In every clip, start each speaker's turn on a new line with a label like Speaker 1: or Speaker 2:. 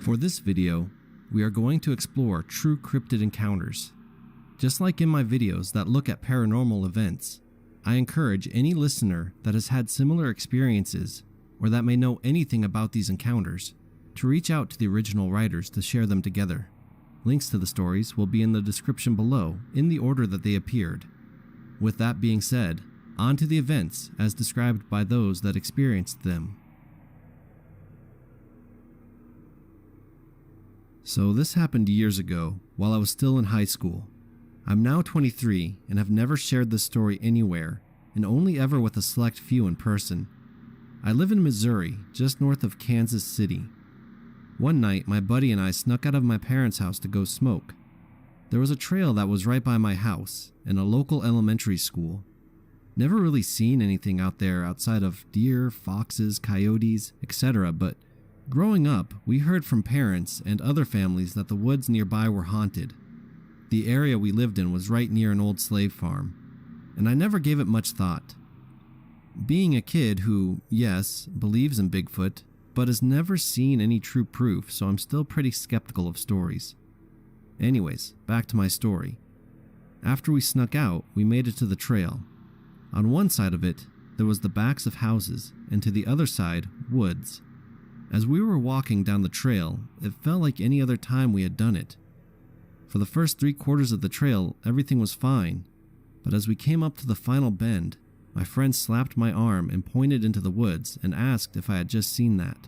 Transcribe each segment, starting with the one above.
Speaker 1: For this video, we are going to explore true cryptid encounters. Just like in my videos that look at paranormal events, I encourage any listener that has had similar experiences or that may know anything about these encounters to reach out to the original writers to share them together. Links to the stories will be in the description below in the order that they appeared. With that being said, on to the events as described by those that experienced them. So this happened years ago while I was still in high school. I'm now 23 and have never shared this story anywhere, and only ever with a select few in person. I live in Missouri, just north of Kansas City. One night, my buddy and I snuck out of my parents' house to go smoke. There was a trail that was right by my house and a local elementary school. Never really seen anything out there outside of deer, foxes, coyotes, etc., but growing up, we heard from parents and other families that the woods nearby were haunted. The area we lived in was right near an old slave farm, and I never gave it much thought. Being a kid who, yes, believes in Bigfoot, but has never seen any true proof, so I'm still pretty skeptical of stories. Anyways, back to my story. After we snuck out, we made it to the trail. On one side of it, there was the backs of houses, and to the other side, woods. As we were walking down the trail, it felt like any other time we had done it. For the first 3/4 of the trail, everything was fine, but as we came up to the final bend, my friend slapped my arm and pointed into the woods and asked if I had just seen that.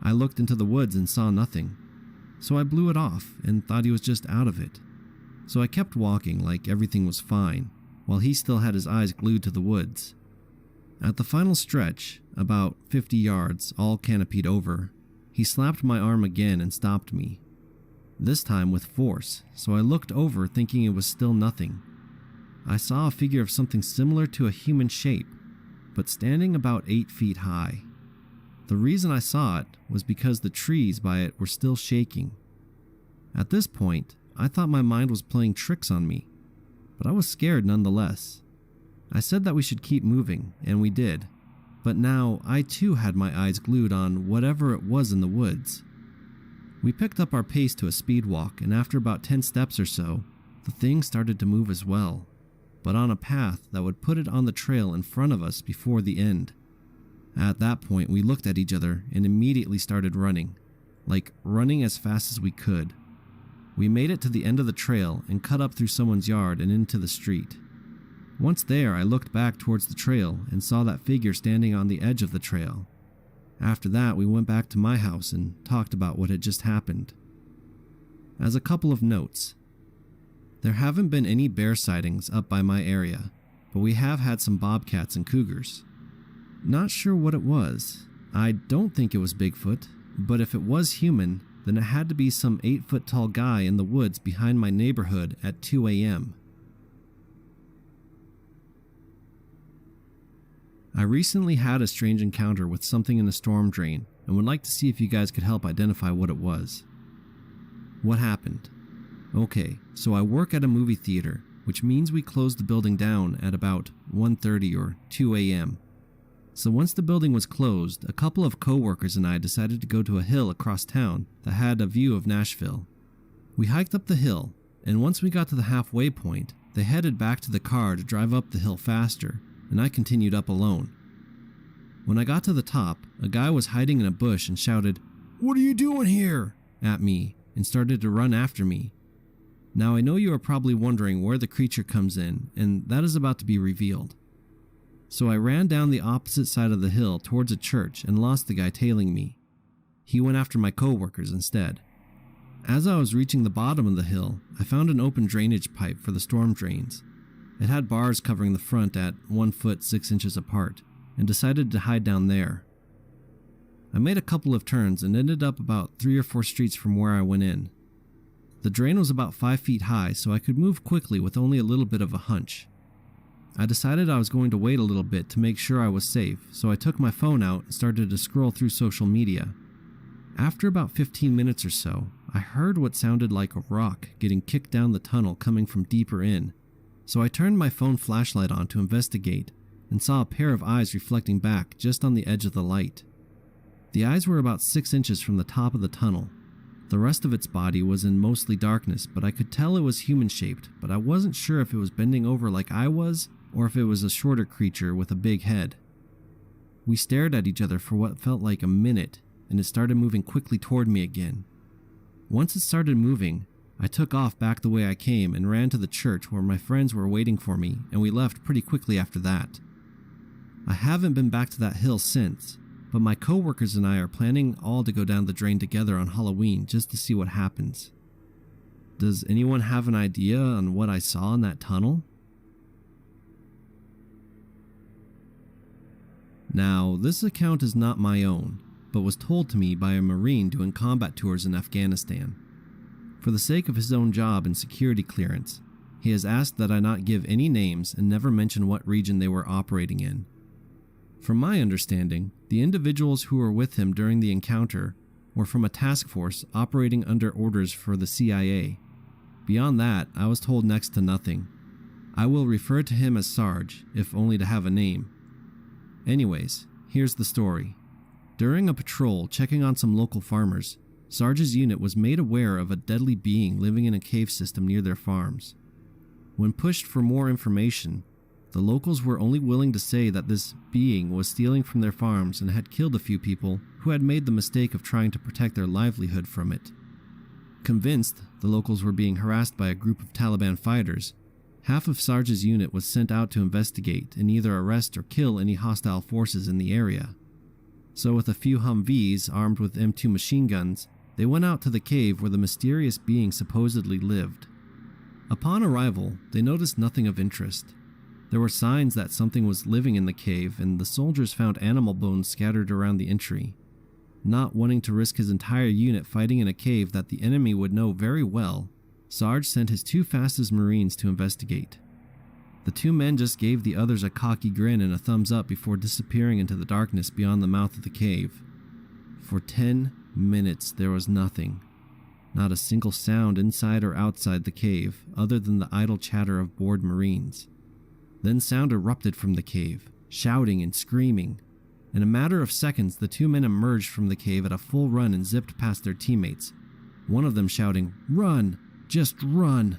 Speaker 1: I looked into the woods and saw nothing, so I blew it off and thought he was just out of it. So I kept walking like everything was fine, while he still had his eyes glued to the woods. At the final stretch, about 50 yards, all canopied over, he slapped my arm again and stopped me. This time with force, so I looked over thinking it was still nothing. I saw a figure of something similar to a human shape, but standing about 8 feet high. The reason I saw it was because the trees by it were still shaking. At this point, I thought my mind was playing tricks on me, but I was scared nonetheless. I said that we should keep moving, and we did, but now I too had my eyes glued on whatever it was in the woods. We picked up our pace to a speed walk, and after about 10 steps or so, the thing started to move as well, but on a path that would put it on the trail in front of us before the end. At that point, we looked at each other and immediately started running, like running as fast as we could. We made it to the end of the trail and cut up through someone's yard and into the street. Once there, I looked back towards the trail and saw that figure standing on the edge of the trail. After that, we went back to my house and talked about what had just happened. As a couple of notes, there haven't been any bear sightings up by my area, but we have had some bobcats and cougars. Not sure what it was. I don't think it was Bigfoot, but if it was human, then it had to be some 8-foot tall guy in the woods behind my neighborhood at 2 a.m. I recently had a strange encounter with something in a storm drain and would like to see if you guys could help identify what it was. What happened? Okay, so I work at a movie theater, which means we closed the building down at about 1:30 or 2 a.m. So once the building was closed, a couple of co-workers and I decided to go to a hill across town that had a view of Nashville. We hiked up the hill, and once we got to the halfway point, they headed back to the car to drive up the hill faster, and I continued up alone. When I got to the top, a guy was hiding in a bush and shouted, "What are you doing here?" at me and started to run after me. Now I know you are probably wondering where the creature comes in, and that is about to be revealed. So I ran down the opposite side of the hill towards a church and lost the guy tailing me. He went after my co-workers instead. As I was reaching the bottom of the hill, I found an open drainage pipe for the storm drains. It had bars covering the front at 1 foot 6 inches apart, and decided to hide down there. I made a couple of turns and ended up about 3 or 4 streets from where I went in. The drain was about 5 feet high, so I could move quickly with only a little bit of a hunch. I decided I was going to wait a little bit to make sure I was safe, so I took my phone out and started to scroll through social media. After about 15 minutes or so, I heard what sounded like a rock getting kicked down the tunnel coming from deeper in, so I turned my phone flashlight on to investigate and saw a pair of eyes reflecting back just on the edge of the light. The eyes were about 6 inches from the top of the tunnel. The rest of its body was in mostly darkness, but I could tell it was human-shaped, but I wasn't sure if it was bending over like I was, or if it was a shorter creature with a big head. We stared at each other for what felt like a minute, and it started moving quickly toward me again. Once it started moving, I took off back the way I came and ran to the church where my friends were waiting for me, and we left pretty quickly after that. I haven't been back to that hill since, but my coworkers and I are planning all to go down the drain together on Halloween just to see what happens. Does anyone have an idea on what I saw in that tunnel? Now, this account is not my own, but was told to me by a Marine doing combat tours in Afghanistan. For the sake of his own job and security clearance, he has asked that I not give any names and never mention what region they were operating in. From my understanding, the individuals who were with him during the encounter were from a task force operating under orders for the CIA. Beyond that, I was told next to nothing. I will refer to him as Sarge, if only to have a name. Anyways, here's the story. During a patrol checking on some local farmers, Sarge's unit was made aware of a deadly being living in a cave system near their farms. When pushed for more information, the locals were only willing to say that this being was stealing from their farms and had killed a few people who had made the mistake of trying to protect their livelihood from it. Convinced the locals were being harassed by a group of Taliban fighters, half of Sarge's unit was sent out to investigate and either arrest or kill any hostile forces in the area. So with a few Humvees armed with M2 machine guns, they went out to the cave where the mysterious being supposedly lived. Upon arrival, they noticed nothing of interest. There were signs that something was living in the cave, and the soldiers found animal bones scattered around the entry. Not wanting to risk his entire unit fighting in a cave that the enemy would know very well, Sarge sent his 2 fastest Marines to investigate. The 2 men just gave the others a cocky grin and a thumbs up before disappearing into the darkness beyond the mouth of the cave. For 10 minutes there was nothing. Not a single sound inside or outside the cave other than the idle chatter of bored Marines. Then sound erupted from the cave, shouting and screaming. In a matter of seconds, the 2 men emerged from the cave at a full run and zipped past their teammates, one of them shouting, "Run! Just run!"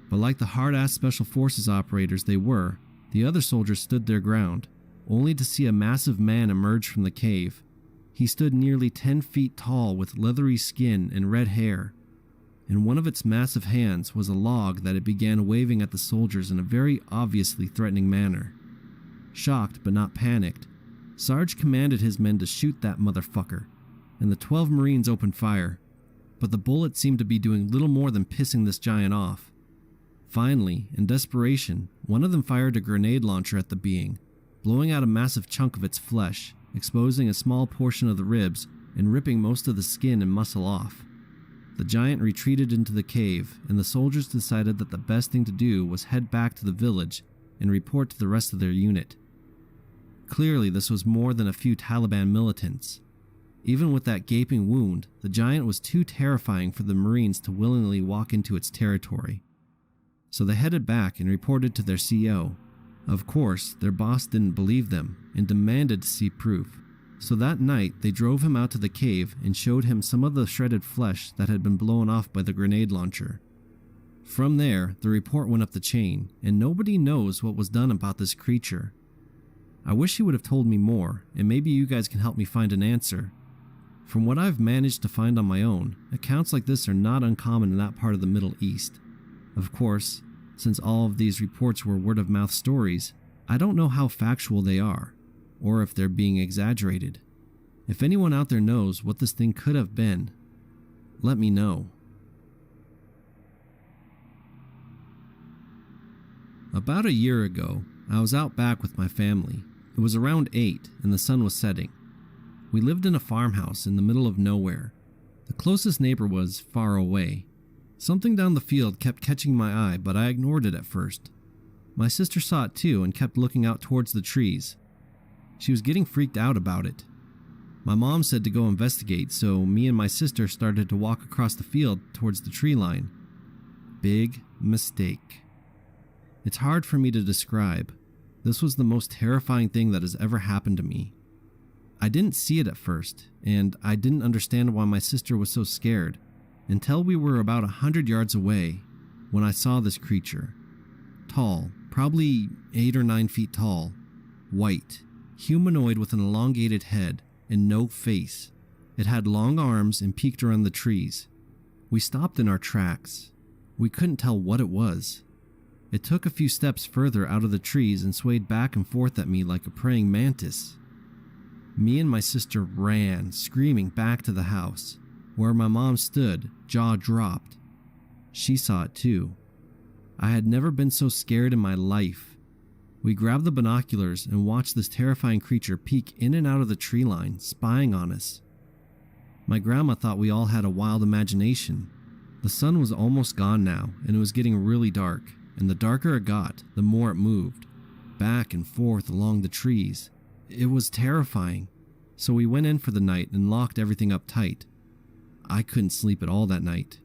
Speaker 1: But like the hard-ass special forces operators they were, the other soldiers stood their ground, only to see a massive man emerge from the cave. He stood nearly 10 feet tall with leathery skin and red hair. In one of its massive hands was a log that it began waving at the soldiers in a very obviously threatening manner. Shocked but not panicked, Sarge commanded his men to shoot that motherfucker, and the 12 Marines opened fire, but the bullets seemed to be doing little more than pissing this giant off. Finally, in desperation, one of them fired a grenade launcher at the being, blowing out a massive chunk of its flesh, exposing a small portion of the ribs and ripping most of the skin and muscle off. The giant retreated into the cave, and the soldiers decided that the best thing to do was head back to the village and report to the rest of their unit. Clearly, this was more than a few Taliban militants. Even with that gaping wound, the giant was too terrifying for the Marines to willingly walk into its territory. So they headed back and reported to their CO. Of course, their boss didn't believe them and demanded to see proof. So that night, they drove him out to the cave and showed him some of the shredded flesh that had been blown off by the grenade launcher. From there, the report went up the chain, and nobody knows what was done about this creature. I wish he would have told me more, and maybe you guys can help me find an answer. From what I've managed to find on my own, accounts like this are not uncommon in that part of the Middle East. Of course, since all of these reports were word-of-mouth stories, I don't know how factual they are, or if they're being exaggerated. If anyone out there knows what this thing could have been, let me know. About a year ago, I was out back with my family. It was around 8 and the sun was setting. We lived in a farmhouse in the middle of nowhere. The closest neighbor was far away. Something down the field kept catching my eye, but I ignored it at first. My sister saw it too and kept looking out towards the trees. She was getting freaked out about it. My mom said to go investigate, so me and my sister started to walk across the field towards the tree line. Big mistake. It's hard for me to describe. This was the most terrifying thing that has ever happened to me. I didn't see it at first, and I didn't understand why my sister was so scared until we were about 100 yards away when I saw this creature. Tall, probably 8 or 9 feet tall, white, humanoid with an elongated head and no face. It had long arms and peeked around the trees. We stopped in our tracks. We couldn't tell what it was. It took a few steps further out of the trees and swayed back and forth at me like a praying mantis. Me and my sister ran, screaming, back to the house, where my mom stood, jaw dropped. She saw it too. I had never been so scared in my life. We grabbed the binoculars and watched this terrifying creature peek in and out of the tree line, spying on us. My grandma thought we all had a wild imagination. The sun was almost gone now, and it was getting really dark, and the darker it got, the more it moved, back and forth along the trees. It was terrifying, so we went in for the night and locked everything up tight. I couldn't sleep at all that night.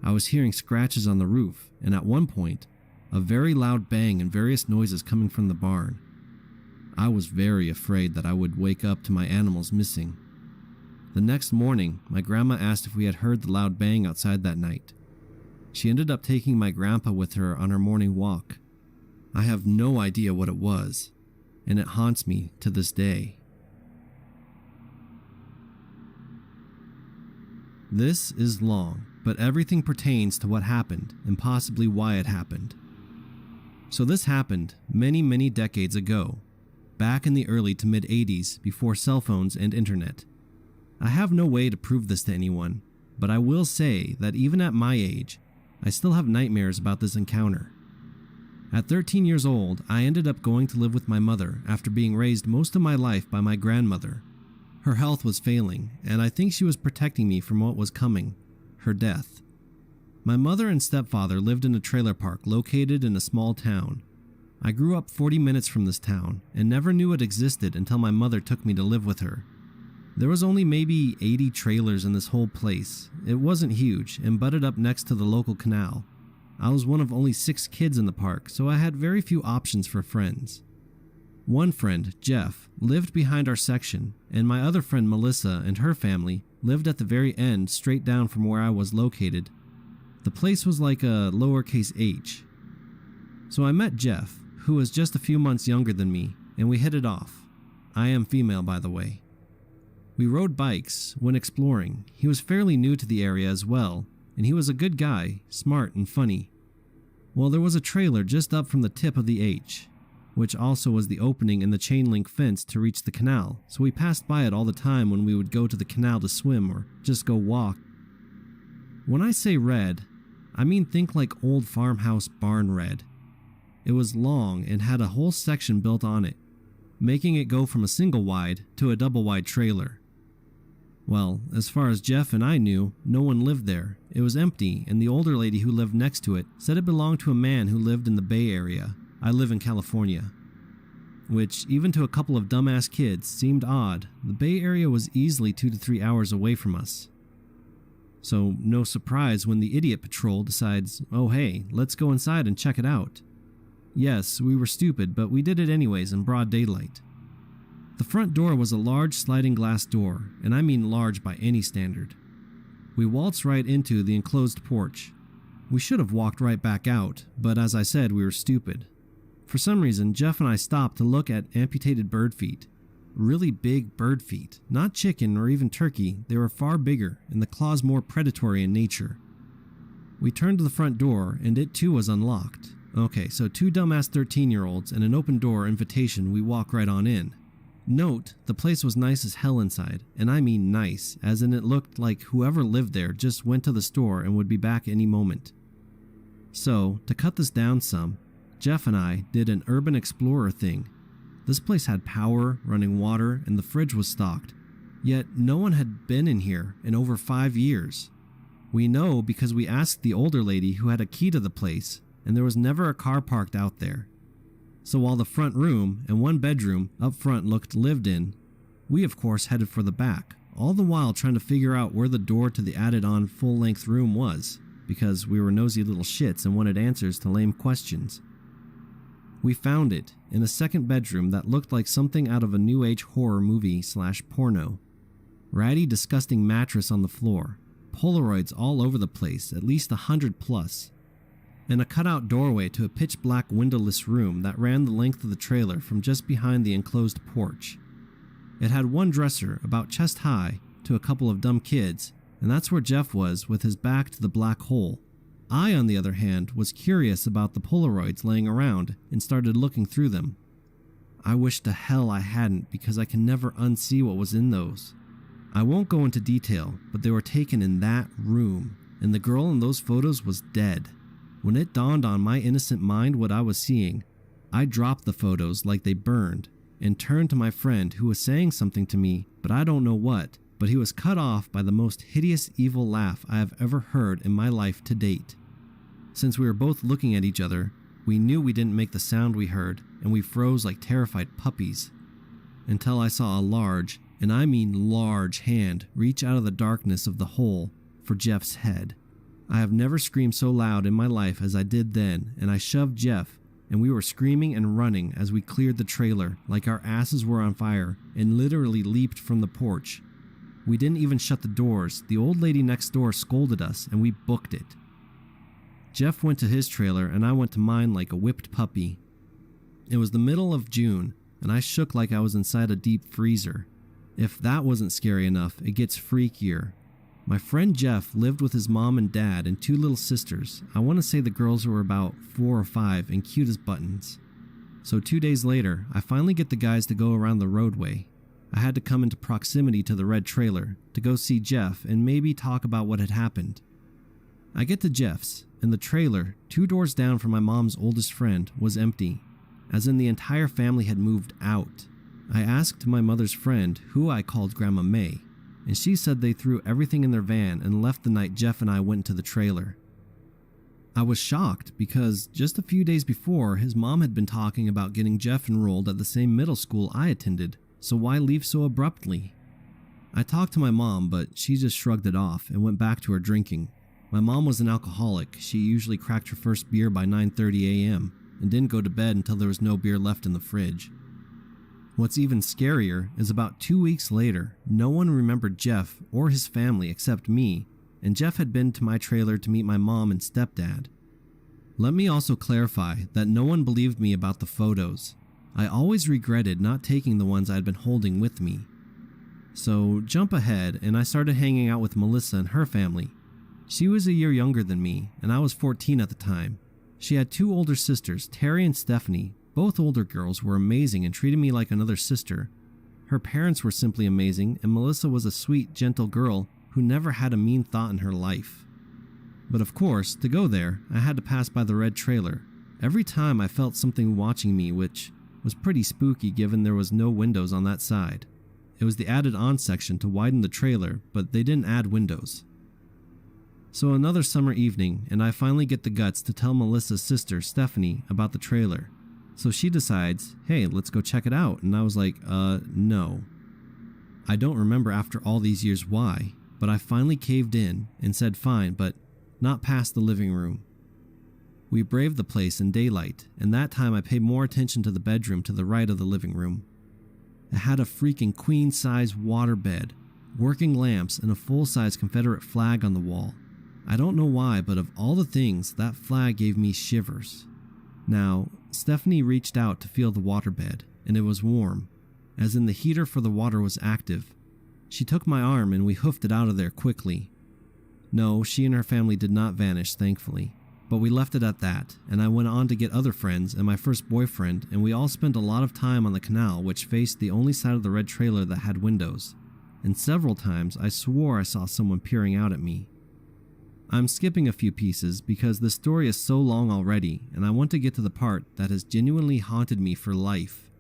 Speaker 1: I was hearing scratches on the roof, and at one point, a very loud bang and various noises coming from the barn. I was very afraid that I would wake up to my animals missing. The next morning, my grandma asked if we had heard the loud bang outside that night. She ended up taking my grandpa with her on her morning walk. I have no idea what it was, and it haunts me to this day. This is long, but everything pertains to what happened and possibly why it happened. So this happened many decades ago, back in the early to mid 80s before cell phones and internet. I have no way to prove this to anyone, but I will say that even at my age, I still have nightmares about this encounter. At 13 years old, I ended up going to live with my mother after being raised most of my life by my grandmother. Her health was failing, and I think she was protecting me from what was coming, her death. My mother and stepfather lived in a trailer park located in a small town. I grew up 40 minutes from this town and never knew it existed until my mother took me to live with her. There was only maybe 80 trailers in this whole place. It wasn't huge and butted up next to the local canal. I was one of only 6 kids in the park, so I had very few options for friends. One friend, Jeff, lived behind our section, and my other friend Melissa and her family lived at the very end straight down from where I was located. The place was like a lowercase h. So I met Jeff, who was just a few months younger than me, and we hit it off. I am female, by the way. We rode bikes when exploring. He was fairly new to the area as well, and he was a good guy, smart and funny. Well, there was a trailer just up from the tip of the H, which also was the opening in the chain link fence to reach the canal, so we passed by it all the time when we would go to the canal to swim or just go walk. When I say red, I mean think like old farmhouse barn red. It was long and had a whole section built on it, making it go from a single wide to a double wide trailer. Well, as far as Jeff and I knew, no one lived there. It was empty, and the older lady who lived next to it said it belonged to a man who lived in the Bay Area. I live in California. Which, even to a couple of dumbass kids, seemed odd. The Bay Area was easily 2 to 3 hours away from us. So, no surprise when the idiot patrol decides, oh hey, let's go inside and check it out. Yes, we were stupid, but we did it anyways in broad daylight. The front door was a large sliding glass door, and I mean large by any standard. We waltzed right into the enclosed porch. We should have walked right back out, but as I said, we were stupid. For some reason, Jeff and I stopped to look at amputated bird feet. Really big bird feet, not chicken or even turkey. They were far bigger, and the claws more predatory in nature. We turned to the front door, and it too was unlocked. Okay, so 2 dumbass 13-year-olds and an open door invitation, we walk right on in. Note, the place was nice as hell inside, and I mean nice, as in it looked like whoever lived there just went to the store and would be back any moment. So, to cut this down some, Jeff and I did an urban explorer thing. This place had power, running water, and the fridge was stocked, yet no one had been in here in over 5 years. We know because we asked the older lady who had a key to the place, and there was never a car parked out there. So while the front room and 1 bedroom up front looked lived in, we of course headed for the back, all the while trying to figure out where the door to the added-on full-length room was, because we were nosy little shits and wanted answers to lame questions. We found it in a second bedroom that looked like something out of a new age horror movie / porno. Ratty, disgusting mattress on the floor, Polaroids all over the place, at least 100 plus, and a cutout doorway to a pitch black windowless room that ran the length of the trailer from just behind the enclosed porch. It had one dresser about chest high to a couple of dumb kids, and that's where Jeff was with his back to the black hole. I, on the other hand, was curious about the Polaroids laying around and started looking through them. I wish to hell I hadn't, because I can never unsee what was in those. I won't go into detail, but they were taken in that room, and the girl in those photos was dead. When it dawned on my innocent mind what I was seeing, I dropped the photos like they burned and turned to my friend who was saying something to me, but I don't know what, but he was cut off by the most hideous evil laugh I have ever heard in my life to date. Since we were both looking at each other, we knew we didn't make the sound we heard, and we froze like terrified puppies, until I saw a large, and I mean large, hand reach out of the darkness of the hole for Jeff's head. I have never screamed so loud in my life as I did then, and I shoved Jeff, and we were screaming and running as we cleared the trailer like our asses were on fire and literally leaped from the porch. We didn't even shut the doors. The old lady next door scolded us, and we booked it. Jeff went to his trailer, and I went to mine like a whipped puppy. It was the middle of June, and I shook like I was inside a deep freezer. If that wasn't scary enough, it gets freakier. My friend Jeff lived with his mom and dad and 2 little sisters. I want to say the girls were about 4 or 5 and cute as buttons. So 2 days later, I finally get the guys to go around the roadway. I had to come into proximity to the red trailer to go see Jeff and maybe talk about what had happened. I get to Jeff's, and the trailer, 2 doors down from my mom's oldest friend, was empty, as in the entire family had moved out. I asked my mother's friend, who I called Grandma May, and she said they threw everything in their van and left the night Jeff and I went to the trailer. I was shocked because just a few days before, his mom had been talking about getting Jeff enrolled at the same middle school I attended, so why leave so abruptly? I talked to my mom, but she just shrugged it off and went back to her drinking. My mom was an alcoholic. She usually cracked her first beer by 9:30 a.m. and didn't go to bed until there was no beer left in the fridge. What's even scarier is about 2 weeks later, no one remembered Jeff or his family except me, and Jeff had been to my trailer to meet my mom and stepdad. Let me also clarify that no one believed me about the photos. I always regretted not taking the ones I had been holding with me. So jump ahead, and I started hanging out with Melissa and her family. She was a year younger than me, and I was 14 at the time. She had 2 older sisters, Terry and Stephanie. Both older girls were amazing and treated me like another sister. Her parents were simply amazing, and Melissa was a sweet, gentle girl who never had a mean thought in her life. But of course, to go there, I had to pass by the red trailer. Every time I felt something watching me, which was pretty spooky given there was no windows on that side. It was the added on section to widen the trailer, but they didn't add windows. So another summer evening, and I finally get the guts to tell Melissa's sister, Stephanie, about the trailer. So she decides, hey, let's go check it out. And I was like, no. I don't remember after all these years why, but I finally caved in and said fine, but not past the living room. We braved the place in daylight, and that time I paid more attention to the bedroom to the right of the living room. It had a freaking queen-size waterbed, working lamps, and a full-size Confederate flag on the wall. I don't know why, but of all the things, that flag gave me shivers. Now, Stephanie reached out to feel the waterbed, and it was warm, as in the heater for the water was active. She took my arm and we hoofed it out of there quickly. No, she and her family did not vanish, thankfully, but we left it at that, and I went on to get other friends and my first boyfriend, and we all spent a lot of time on the canal which faced the only side of the red trailer that had windows, and several times I swore I saw someone peering out at me. I'm skipping a few pieces because the story is so long already, and I want to get to the part that has genuinely haunted me for life.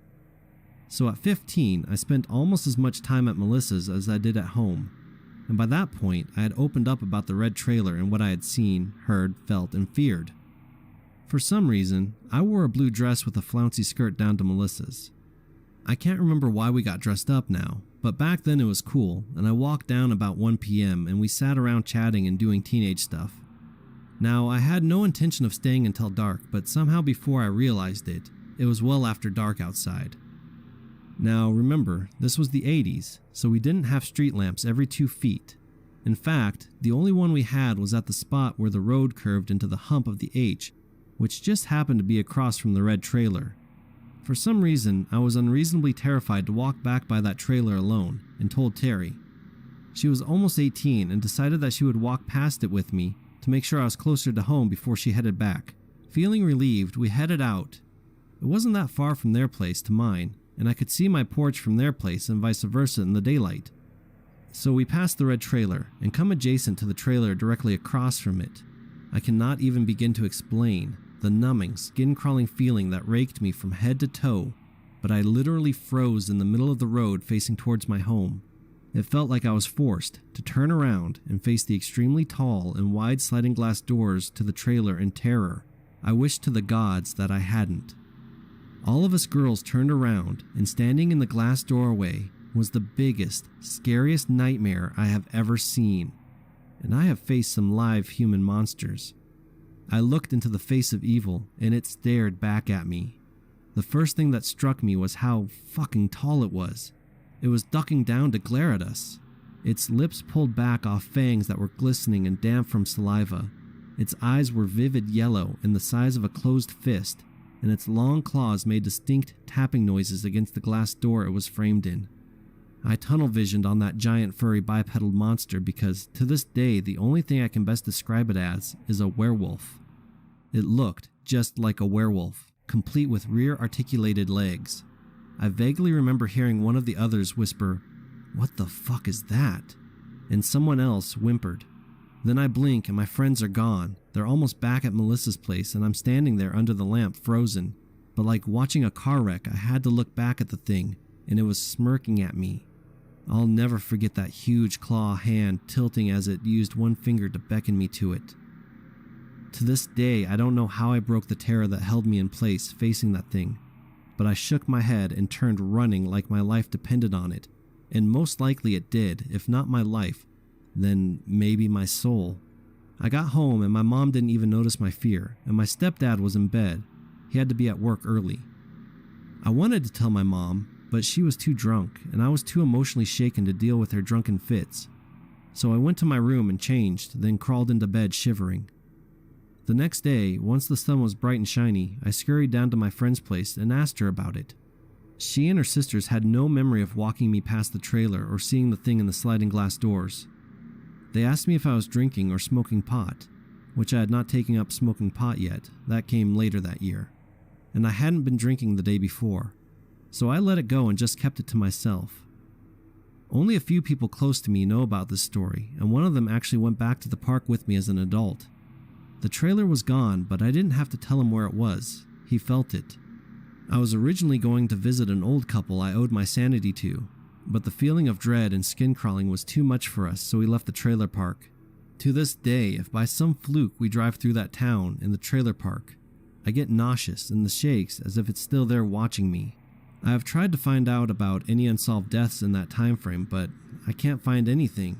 Speaker 1: So at 15, I spent almost as much time at Melissa's as I did at home, and by that point, I had opened up about the red trailer and what I had seen, heard, felt, and feared. For some reason, I wore a blue dress with a flouncy skirt down to Melissa's. I can't remember why we got dressed up now, but back then it was cool, and I walked down about 1 p.m. and we sat around chatting and doing teenage stuff. Now, I had no intention of staying until dark, but somehow before I realized it, it was well after dark outside. Now remember, this was the 80s, so we didn't have street lamps every 2 feet. In fact, the only one we had was at the spot where the road curved into the hump of the H, which just happened to be across from the red trailer. For some reason, I was unreasonably terrified to walk back by that trailer alone, and told Terry. She was almost 18 and decided that she would walk past it with me to make sure I was closer to home before she headed back. Feeling relieved, we headed out. It wasn't that far from their place to mine, and I could see my porch from their place and vice versa in the daylight. So we passed the red trailer and come adjacent to the trailer directly across from it. I cannot even begin to explain the numbing, skin-crawling feeling that raked me from head to toe, but I literally froze in the middle of the road facing towards my home. It felt like I was forced to turn around and face the extremely tall and wide sliding glass doors to the trailer in terror. I wished to the gods that I hadn't. All of us girls turned around, and standing in the glass doorway was the biggest, scariest nightmare I have ever seen. And I have faced some live human monsters. I looked into the face of evil, and it stared back at me. The first thing that struck me was how fucking tall it was. It was ducking down to glare at us. Its lips pulled back off fangs that were glistening and damp from saliva. Its eyes were vivid yellow and the size of a closed fist, and its long claws made distinct tapping noises against the glass door it was framed in. I tunnel visioned on that giant furry bipedal monster because, to this day, the only thing I can best describe it as is a werewolf. It looked just like a werewolf, complete with rear articulated legs. I vaguely remember hearing one of the others whisper, "What the fuck is that?" and someone else whimpered. Then I blink and my friends are gone. They're almost back at Melissa's place and I'm standing there under the lamp frozen. But like watching a car wreck, I had to look back at the thing and it was smirking at me. I'll never forget that huge claw hand tilting as it used one finger to beckon me to it. To this day, I don't know how I broke the terror that held me in place facing that thing, but I shook my head and turned running like my life depended on it, and most likely it did, if not my life, then maybe my soul. I got home and my mom didn't even notice my fear, and my stepdad was in bed. He had to be at work early. I wanted to tell my mom, but she was too drunk, and I was too emotionally shaken to deal with her drunken fits. So I went to my room and changed, then crawled into bed shivering. The next day, once the sun was bright and shiny, I scurried down to my friend's place and asked her about it. She and her sisters had no memory of walking me past the trailer or seeing the thing in the sliding glass doors. They asked me if I was drinking or smoking pot, which I had not taken up smoking pot yet. That came later that year. And I hadn't been drinking the day before. So I let it go and just kept it to myself. Only a few people close to me know about this story, and one of them actually went back to the park with me as an adult. The trailer was gone, but I didn't have to tell him where it was. He felt it. I was originally going to visit an old couple I owed my sanity to, but the feeling of dread and skin crawling was too much for us, so we left the trailer park. To this day, if by some fluke we drive through that town in the trailer park, I get nauseous and the shakes as if it's still there watching me. I have tried to find out about any unsolved deaths in that time frame, but I can't find anything.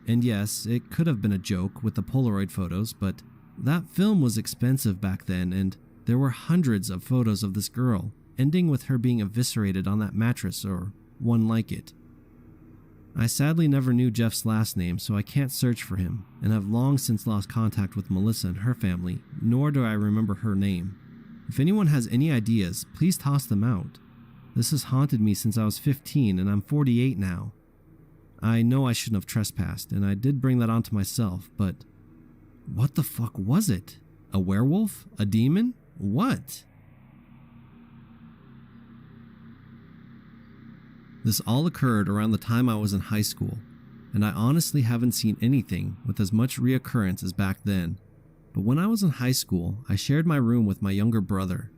Speaker 1: And yes, it could have been a joke with the Polaroid photos, but that film was expensive back then, and there were hundreds of photos of this girl, ending with her being eviscerated on that mattress or one like it. I sadly never knew Jeff's last name, so I can't search for him, and have long since lost contact with Melissa and her family, nor do I remember her name. If anyone has any ideas, please toss them out. This has haunted me since I was 15 and I'm 48 now. I know I shouldn't have trespassed, and I did bring that onto myself, but what the fuck was it? A werewolf? A demon? What? This all occurred around the time I was in high school, and I honestly haven't seen anything with as much reoccurrence as back then. But when I was in high school, I shared my room with my younger brother.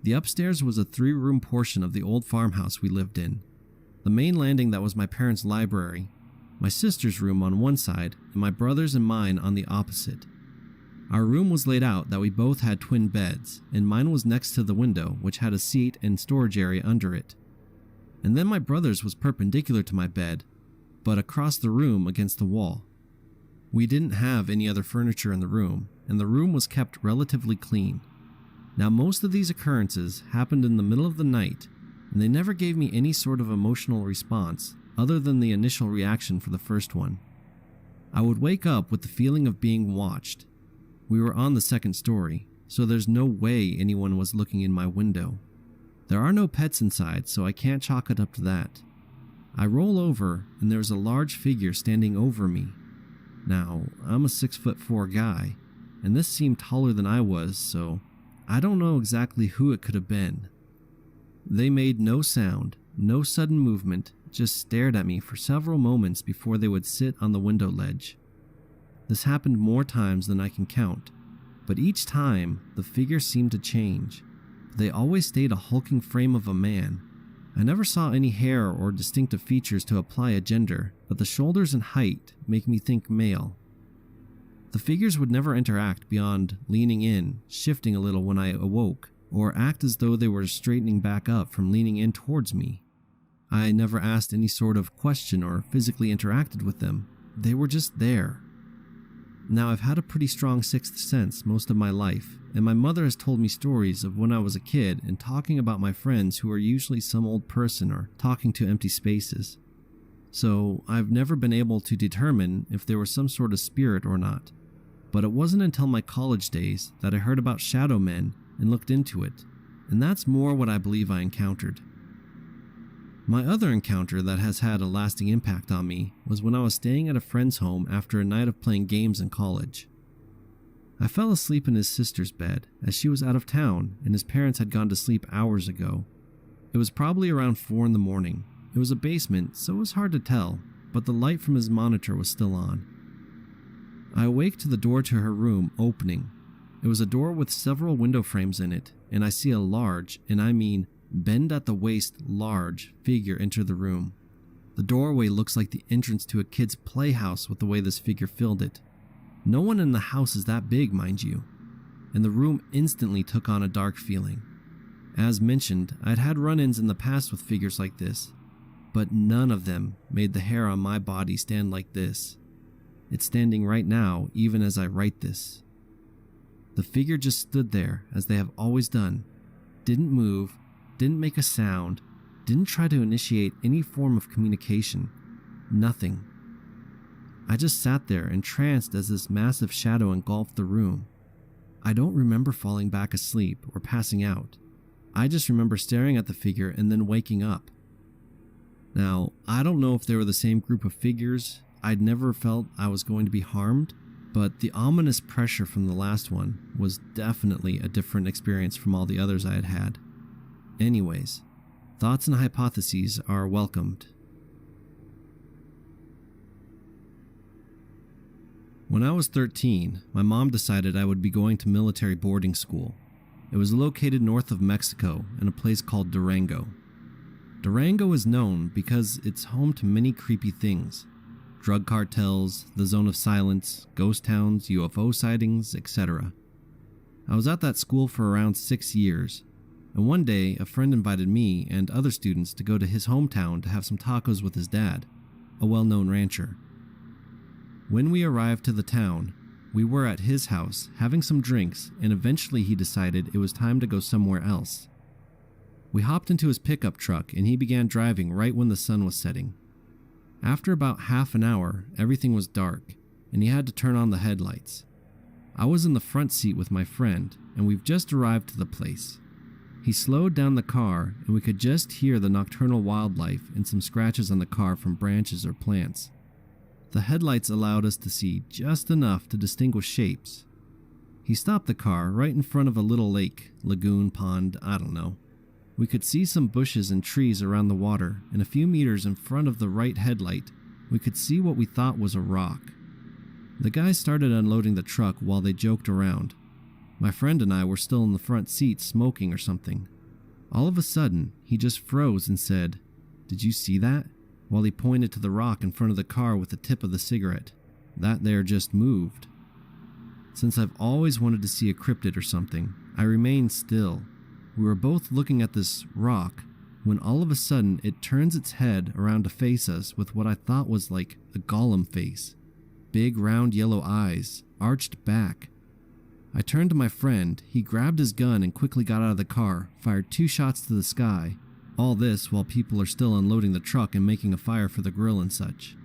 Speaker 1: The upstairs was a 3-room portion of the old farmhouse we lived in. The main landing that was my parents' library, my sister's room on one side, and my brother's and mine on the opposite. Our room was laid out that we both had twin beds, and mine was next to the window, which had a seat and storage area under it. And then my brother's was perpendicular to my bed, but across the room against the wall. We didn't have any other furniture in the room, and the room was kept relatively clean. Now, most of these occurrences happened in the middle of the night, and they never gave me any sort of emotional response other than the initial reaction for the first one. I would wake up with the feeling of being watched. We were on the second story, so there's no way anyone was looking in my window. There are no pets inside, so I can't chalk it up to that. I roll over, and there's a large figure standing over me. Now, I'm a 6'4" guy, and this seemed taller than I was, so I don't know exactly who it could have been. They made no sound, no sudden movement, just stared at me for several moments before they would sit on the window ledge. This happened more times than I can count, but each time the figure seemed to change. They always stayed a hulking frame of a man. I never saw any hair or distinctive features to apply a gender, but the shoulders and height make me think male. The figures would never interact beyond leaning in, shifting a little when I awoke, or act as though they were straightening back up from leaning in towards me. I never asked any sort of question or physically interacted with them. They were just there. Now, I've had a pretty strong sixth sense most of my life, and my mother has told me stories of when I was a kid and talking about my friends who are usually some old person or talking to empty spaces. So, I've never been able to determine if there was some sort of spirit or not. But it wasn't until my college days that I heard about shadow men and looked into it, and that's more what I believe I encountered. My other encounter that has had a lasting impact on me was when I was staying at a friend's home after a night of playing games in college. I fell asleep in his sister's bed as she was out of town and his parents had gone to sleep hours ago. It was probably around 4 in the morning. It was a basement, so it was hard to tell, but the light from his monitor was still on. I awake to the door to her room opening. It was a door with several window frames in it, and I see a large, and I mean bend at the waist large, figure enter the room. The doorway looks like the entrance to a kid's playhouse with the way this figure filled it. No one in the house is that big, mind you, and the room instantly took on a dark feeling. As mentioned, I'd had run-ins in the past with figures like this, but none of them made the hair on my body stand like this. It's standing right now, even as I write this. The figure just stood there, as they have always done, didn't move, didn't make a sound, didn't try to initiate any form of communication. Nothing. I just sat there entranced as this massive shadow engulfed the room. I don't remember falling back asleep or passing out. I just remember staring at the figure and then waking up. Now, I don't know if they were the same group of figures. I'd never felt I was going to be harmed, but the ominous pressure from the last one was definitely a different experience from all the others I had had. Anyways, thoughts and hypotheses are welcomed. When I was 13, my mom decided I would be going to military boarding school. It was located north of Mexico in a place called Durango. Durango is known because it's home to many creepy things. Drug cartels, the zone of silence, ghost towns, UFO sightings, etc. I was at that school for around 6 years, and one day a friend invited me and other students to go to his hometown to have some tacos with his dad, a well-known rancher. When we arrived to the town, we were at his house having some drinks, and eventually he decided it was time to go somewhere else. We hopped into his pickup truck and he began driving right when the sun was setting. After about half an hour, everything was dark, and he had to turn on the headlights. I was in the front seat with my friend, and we've just arrived to the place. He slowed down the car, and we could just hear the nocturnal wildlife and some scratches on the car from branches or plants. The headlights allowed us to see just enough to distinguish shapes. He stopped the car right in front of a little lake, lagoon, pond, I don't know. We could see some bushes and trees around the water, and a few meters in front of the right headlight, we could see what we thought was a rock. The guys started unloading the truck while they joked around. My friend and I were still in the front seat smoking or something. All of a sudden, he just froze and said, "Did you see that?" while he pointed to the rock in front of the car with the tip of the cigarette. That there just moved. Since I've always wanted to see a cryptid or something, I remained still. We were both looking at this rock when all of a sudden it turns its head around to face us with what I thought was like a golem face. Big round yellow eyes, arched back. I turned to my friend. He grabbed his gun and quickly got out of the car, fired 2 shots to the sky. All this while people are still unloading the truck and making a fire for the grill and such.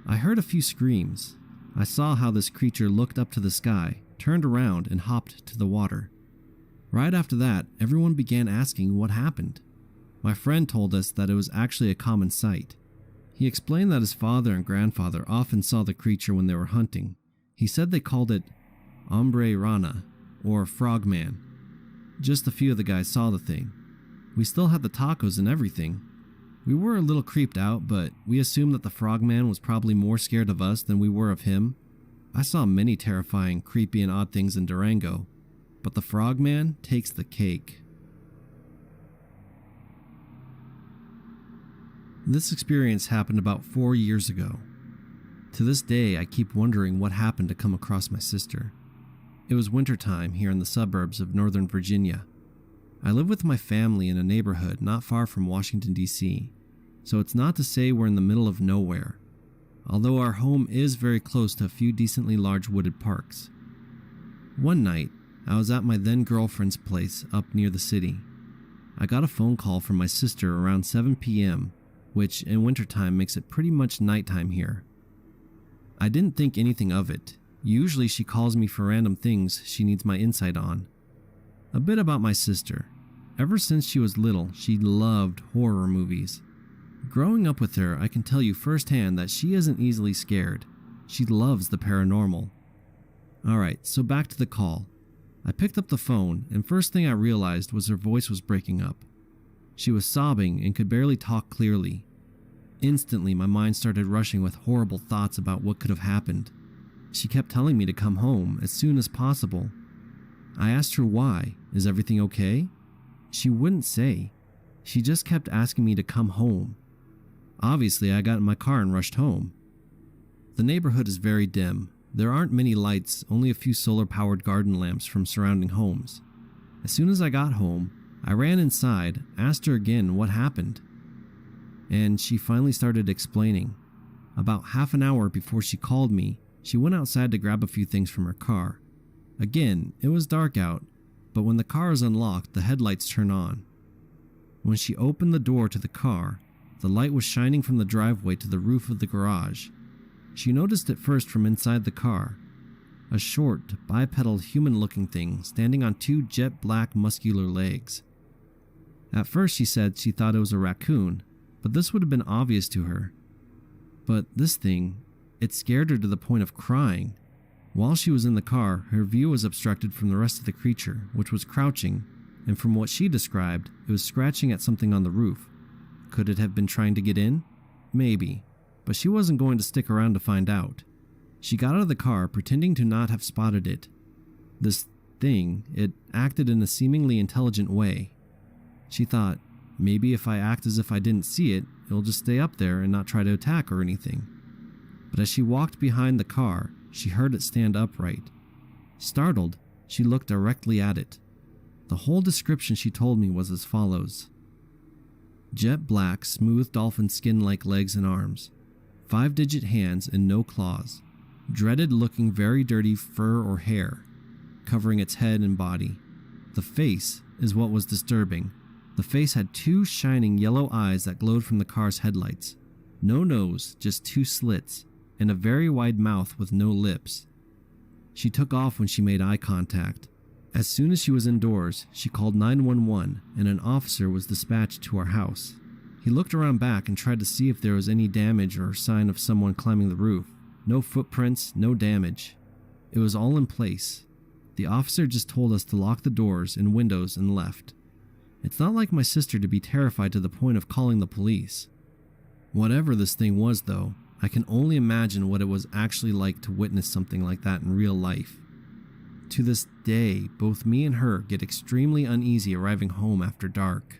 Speaker 1: I heard a few screams. I saw how this creature looked up to the sky, turned around, and hopped to the water. Right after that, everyone began asking what happened. My friend told us that it was actually a common sight. He explained that his father and grandfather often saw the creature when they were hunting. He said they called it hombre rana, or frogman. Just a few of the guys saw the thing. We still had the tacos and everything. We were a little creeped out, but we assumed that the frogman was probably more scared of us than we were of him. I saw many terrifying, creepy, and odd things in Durango, but the frogman takes the cake. This experience happened about 4 years ago. To this day, I keep wondering what happened to come across my sister. It was wintertime here in the suburbs of Northern Virginia. I live with my family in a neighborhood not far from Washington, D.C., so it's not to say we're in the middle of nowhere, although our home is very close to a few decently large wooded parks. One night, I was at my then girlfriend's place up near the city. I got a phone call from my sister around 7 p.m., which in wintertime makes it pretty much nighttime here. I didn't think anything of it. Usually she calls me for random things she needs my insight on. A bit about my sister. Ever since she was little, she loved horror movies. Growing up with her, I can tell you firsthand that she isn't easily scared. She loves the paranormal. Alright, so back to the call. I picked up the phone, and first thing I realized was her voice was breaking up. She was sobbing and could barely talk clearly. Instantly, my mind started rushing with horrible thoughts about what could have happened. She kept telling me to come home as soon as possible. I asked her why. Is everything okay? She wouldn't say. She just kept asking me to come home. Obviously, I got in my car and rushed home. The neighborhood is very dim. There aren't many lights, only a few solar-powered garden lamps from surrounding homes. As soon as I got home, I ran inside, asked her again what happened. And she finally started explaining. About half an hour before she called me, she went outside to grab a few things from her car. Again, it was dark out, but when the car is unlocked, the headlights turn on. When she opened the door to the car, the light was shining from the driveway to the roof of the garage. She noticed it first from inside the car. A short, bipedal human-looking thing standing on 2 jet black muscular legs. At first she said she thought it was a raccoon, but this would have been obvious to her. But this thing, it scared her to the point of crying. While she was in the car, her view was obstructed from the rest of the creature, which was crouching, and from what she described, it was scratching at something on the roof. Could it have been trying to get in? Maybe, but she wasn't going to stick around to find out. She got out of the car, pretending to not have spotted it. This thing, it acted in a seemingly intelligent way. She thought, maybe if I act as if I didn't see it, it'll just stay up there and not try to attack or anything. But as she walked behind the car, she heard it stand upright. Startled, she looked directly at it. The whole description she told me was as follows. Jet black, smooth dolphin skin-like legs and arms. 5-digit hands and no claws. Dreaded looking very dirty fur or hair, covering its head and body. The face is what was disturbing. The face had 2 shining yellow eyes that glowed from the car's headlights. No nose, just 2 slits, and a very wide mouth with no lips. She took off when she made eye contact. As soon as she was indoors, she called 911 and an officer was dispatched to our house. He looked around back and tried to see if there was any damage or sign of someone climbing the roof. No footprints, no damage. It was all in place. The officer just told us to lock the doors and windows and left. It's not like my sister to be terrified to the point of calling the police. Whatever this thing was though, I can only imagine what it was actually like to witness something like that in real life. To this day, both me and her get extremely uneasy arriving home after dark.